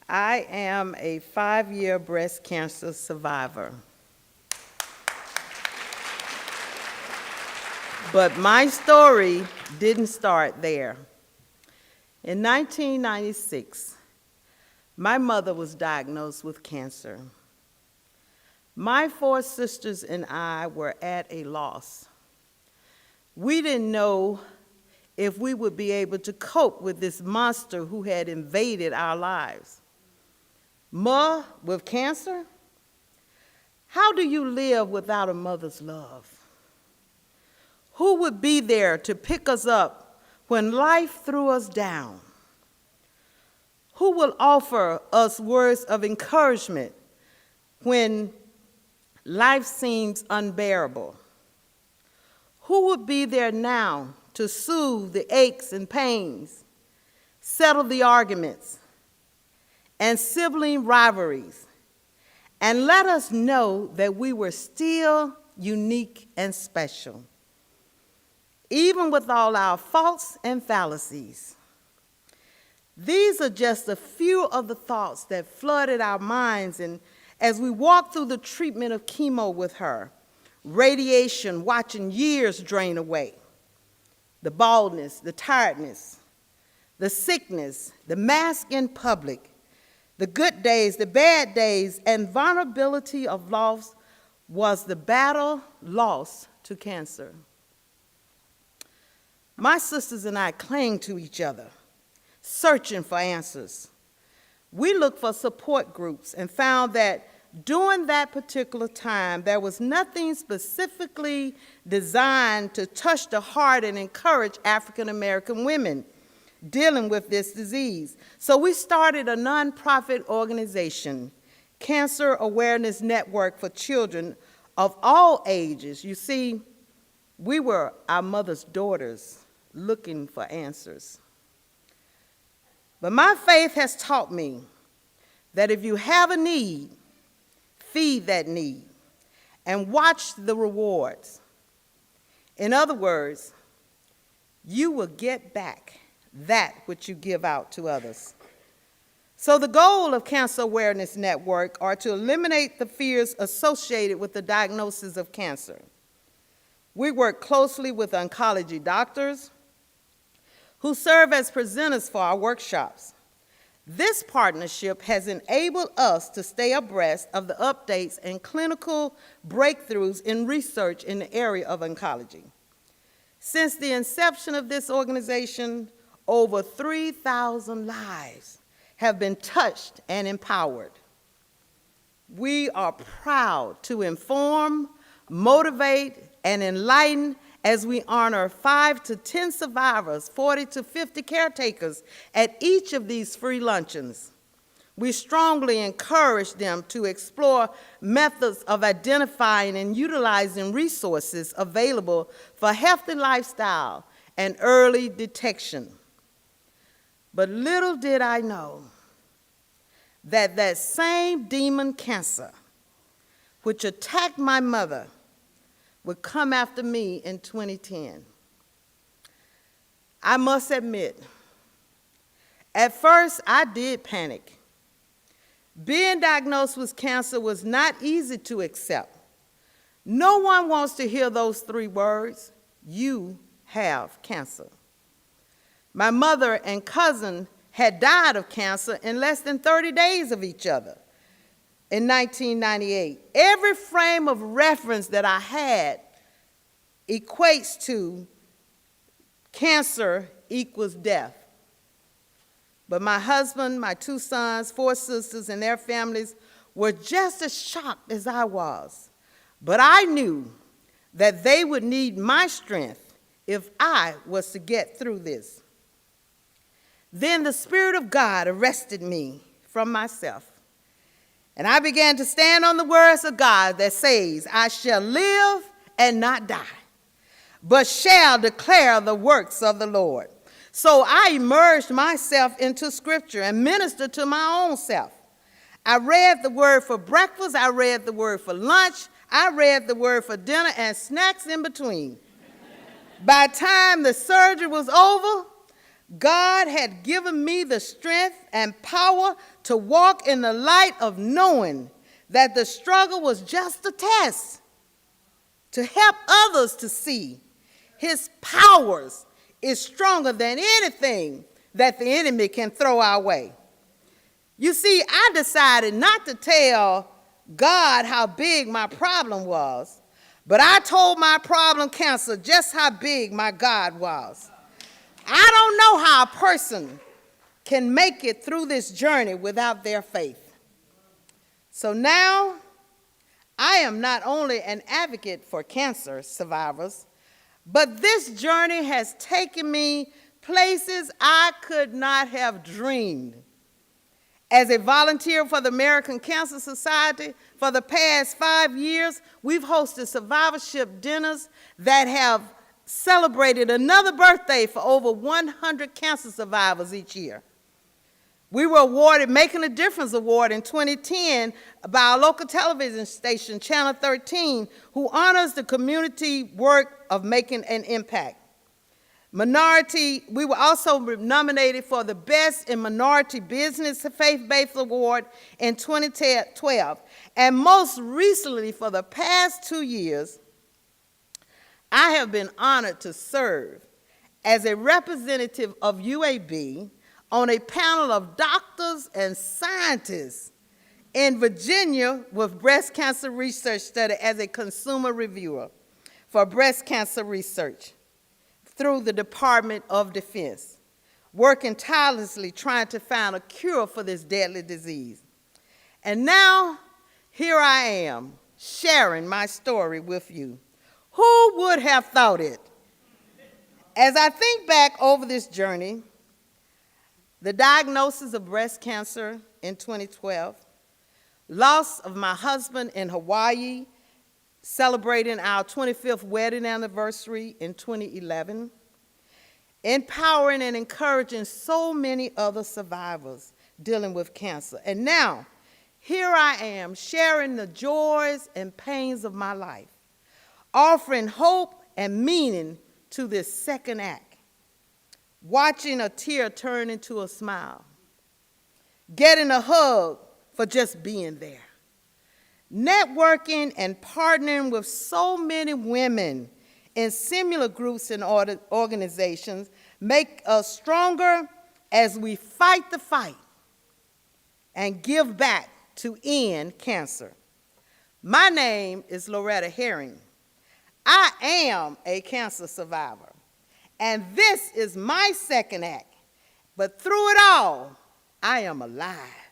I am a 5-year breast cancer survivor. But my story didn't start there. In 1996, my mother was diagnosed with cancer. My 4 sisters and I were at a loss. We didn't know if we would be able to cope with this monster who had invaded our lives. Ma, with cancer? How do you live without a mother's love? Who would be there to pick us up when life threw us down? Who will offer us words of encouragement when life seems unbearable? Who would be there now to soothe the aches and pains, settle the arguments and sibling rivalries, and let us know that we were still unique and special, even with all our faults and fallacies? These are just a few of the thoughts that flooded our minds, and as we walked through the treatment of chemo with her, radiation watching years drain away, the baldness, the tiredness, the sickness, the mask in public, the good days, the bad days, and vulnerability of loss was the battle lost to cancer. My sisters and I clung to each other, searching for answers. We looked for support groups and found that during that particular time, there was nothing specifically designed to touch the heart and encourage African American women dealing with this disease. So we started a nonprofit organization, Cancer Awareness Network for Children of all ages. You see, we were our mother's daughters looking for answers. But my faith has taught me that if you have a need, feed that need and watch the rewards. In other words, you will get back that which you give out to others. So the goal of Cancer Awareness Network are to eliminate the fears associated with the diagnosis of cancer. We work closely with oncology doctors who serve as presenters for our workshops. This partnership has enabled us to stay abreast of the updates and clinical breakthroughs in research in the area of oncology. Since the inception of this organization, over 3,000 lives have been touched and empowered. We are proud to inform, motivate, and enlighten as we honor 5 to 10 survivors, 40 to 50 caretakers at each of these free luncheons. We strongly encourage them to explore methods of identifying and utilizing resources available for healthy lifestyle and early detection. But little did I know that that same demon cancer, which attacked my mother, would come after me in 2010. I must admit, at first I did panic. Being diagnosed with cancer was not easy to accept. No one wants to hear those 3 words, you have cancer. My mother and cousin had died of cancer in less than 30 days of each other in 1998. Every frame of reference that I had equates to cancer equals death. But my husband, my 2 sons, 4 sisters, and their families were just as shocked as I was. But I knew that they would need my strength if I was to get through this. Then the Spirit of God arrested me from myself, and I began to stand on the words of God that says, I shall live and not die, but shall declare the works of the Lord. So I immersed myself into Scripture and ministered to my own self. I read the word for breakfast, I read the word for lunch, I read the word for dinner, and snacks in between. By the time the surgery was over, God had given me the strength and power to walk in the light of knowing that the struggle was just a test to help others to see his powers is stronger than anything that the enemy can throw our way. You see, I decided not to tell God how big my problem was, but I told my problem cancer just how big my God was. I don't know how a person can make it through this journey without their faith. So now, I am not only an advocate for cancer survivors, but this journey has taken me places I could not have dreamed. As a volunteer for the American Cancer Society, for the past 5 years, we've hosted survivorship dinners that have celebrated another birthday for over 100 cancer survivors each year. We were awarded Making a Difference Award in 2010 by our local television station, Channel 13, who honors the community work of making an impact. We were also nominated for the Best in Minority Business Faith-Based Award in 2012. And most recently, for the past 2 years, I have been honored to serve as a representative of UAB on a panel of doctors and scientists in Virginia with breast cancer research study as a consumer reviewer for breast cancer research through the Department of Defense, working tirelessly trying to find a cure for this deadly disease. And now, here I am, sharing my story with you. Who would have thought it? As I think back over this journey, the diagnosis of breast cancer in 2012, loss of my husband in Hawaii, celebrating our 25th wedding anniversary in 2011, empowering and encouraging so many other survivors dealing with cancer. And now, here I am sharing the joys and pains of my life, offering hope and meaning to this second act, watching a tear turn into a smile, getting a hug for just being there, networking and partnering with so many women in similar groups and organizations make us stronger as we fight the fight and give back to end cancer. My name is Loretta Herring. I am a cancer survivor, and this is my second act. But through it all, I am alive.